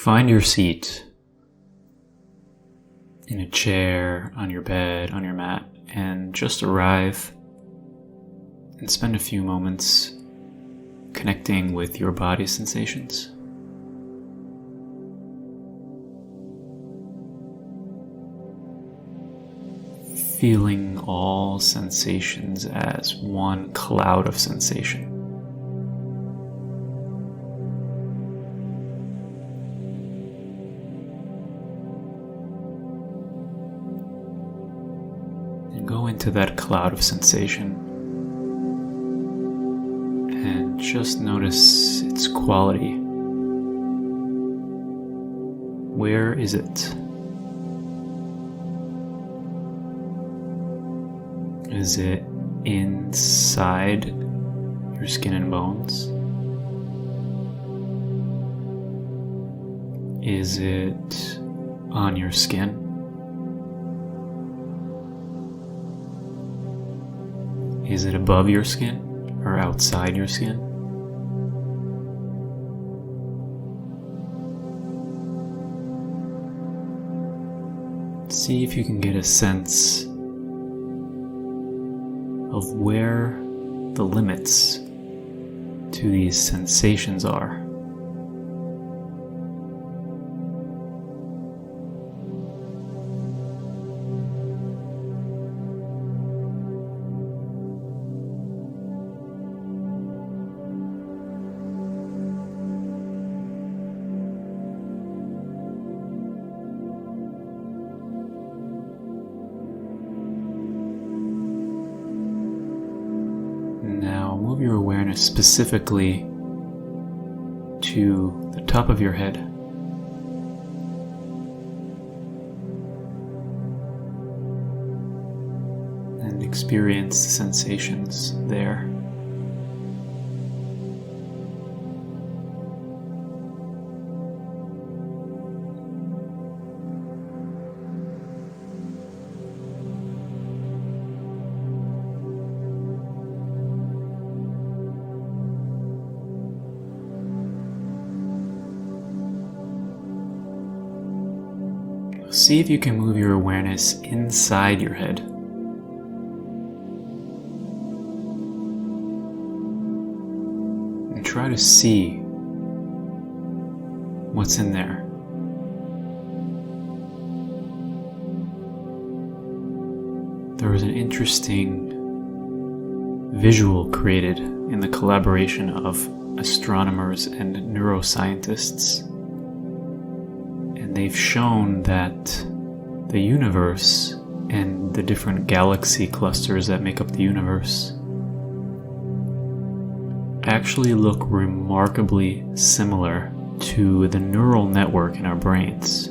Find your seat in a chair, on your bed, on your mat, and just arrive and spend a few moments connecting with your body sensations. Feeling all sensations as one cloud of sensation. And go into that cloud of sensation and just notice its quality. Where is it? Is it inside your skin and bones? Is it on your skin? Is it above your skin or outside your skin? See if you can get a sense of where the limits to these sensations are. Now move your awareness specifically to the top of your head. And experience the sensations there. See if you can move your awareness inside your head. And try to see what's in there. There was an interesting visual created in the collaboration of astronomers and neuroscientists. And they've shown that the universe and the different galaxy clusters that make up the universe actually look remarkably similar to the neural network in our brains.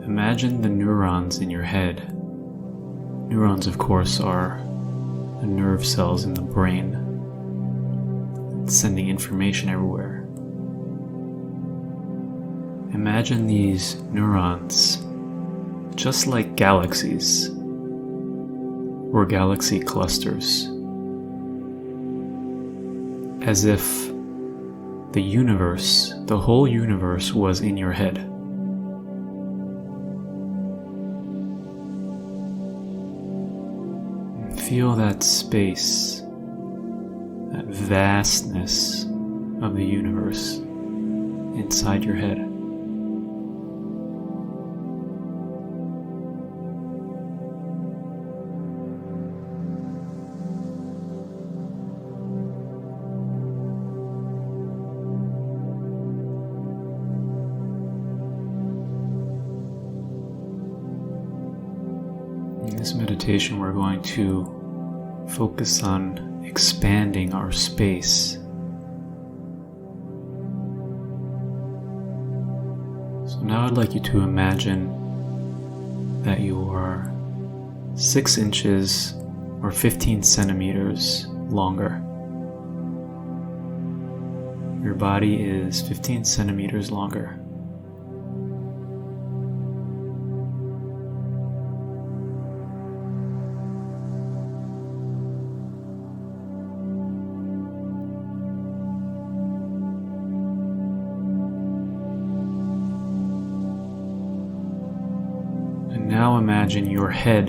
Imagine the neurons in your head. Neurons, of course, are the nerve cells in the brain sending information everywhere. Imagine these neurons just like galaxies or galaxy clusters, as if the universe, the whole universe, was in your head. Feel that space, that vastness of the universe inside your head. In this meditation, we're going to focus on expanding our space. So now I'd like you to imagine that you are 6 inches or 15 centimeters longer. Your body is 15 centimeters longer. Now imagine your head,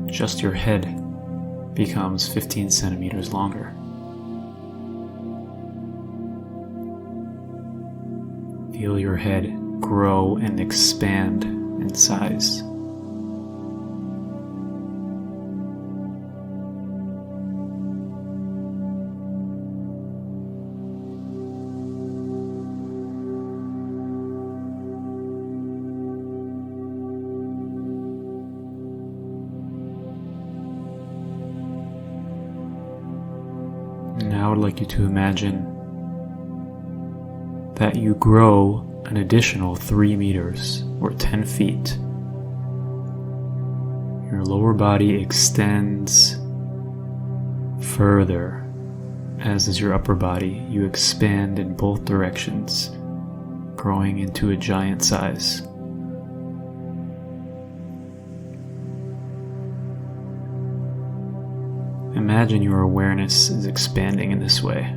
just your head, becomes 15 centimeters longer. Feel your head grow and expand in size. Now I would like you to imagine that you grow an additional 3 meters or 10 feet. Your lower body extends further, as is your upper body. You expand in both directions, growing into a giant size. Imagine your awareness is expanding in this way.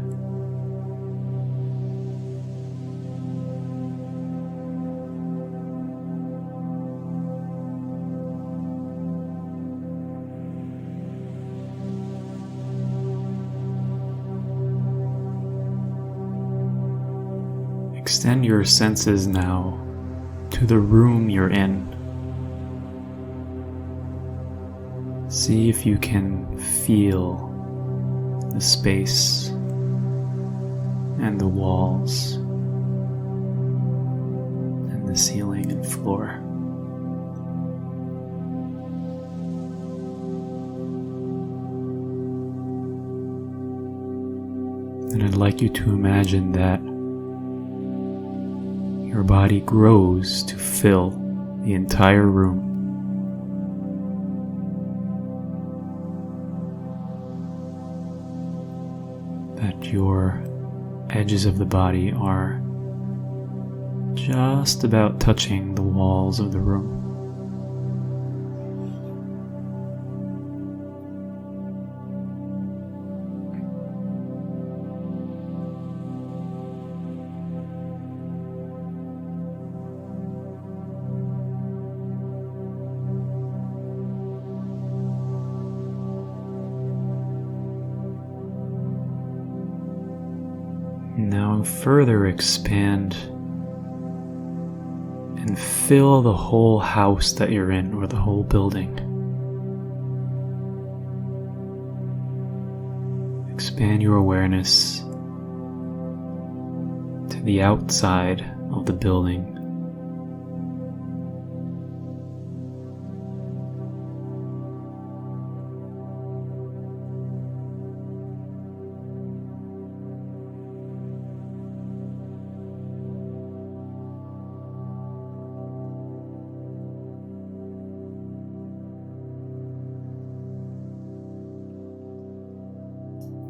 Extend your senses now to the room you're in. See if you can feel the space and the walls and the ceiling and floor. And I'd like you to imagine that your body grows to fill the entire room. That your edges of the body are just about touching the walls of the room. Now further expand and fill the whole house that you're in, or the whole building. Expand your awareness to the outside of the building.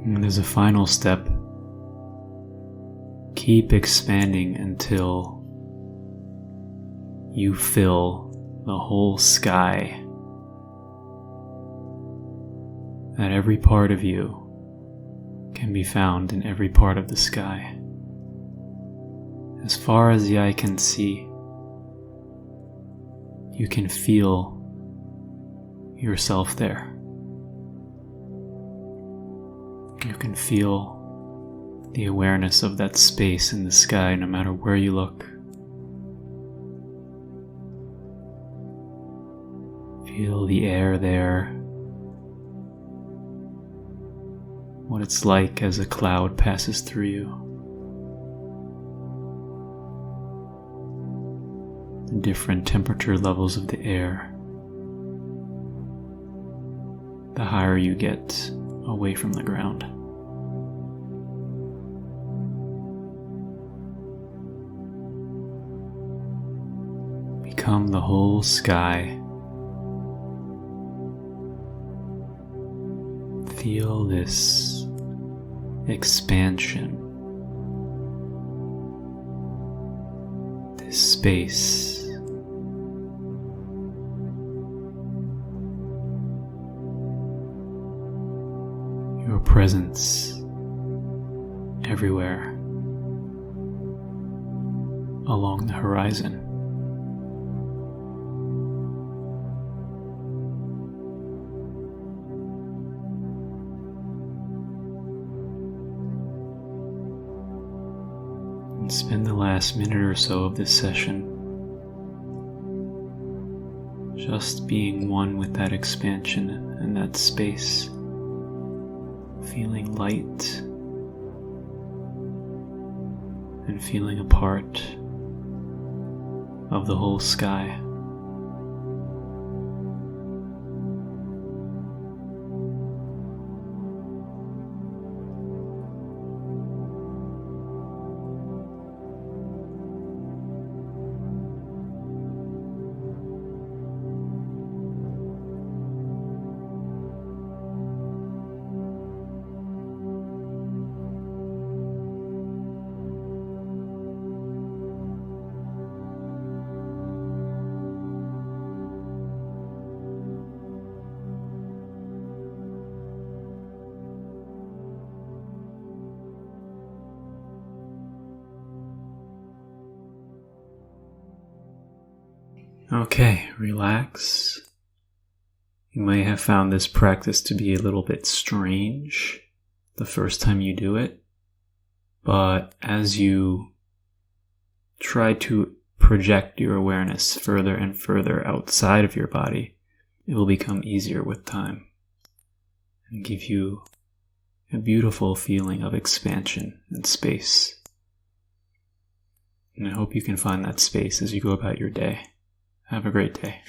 And as a final step, keep expanding until you fill the whole sky. That every part of you can be found in every part of the sky. As far as the eye can see, you can feel yourself there. You can feel the awareness of that space in the sky no matter where you look. Feel the air there, what it's like as a cloud passes through you. The different temperature levels of the air. The higher you get away from the ground. Become the whole sky. Feel this expansion, this space. Your presence everywhere along the horizon. Spend the last minute or so of this session just being one with that expansion and that space, feeling light and feeling a part of the whole sky. Okay, relax. You may have found this practice to be a little bit strange the first time you do it, but as you try to project your awareness further and further outside of your body, it will become easier with time and give you a beautiful feeling of expansion and space. And I hope you can find that space as you go about your day. Have a great day.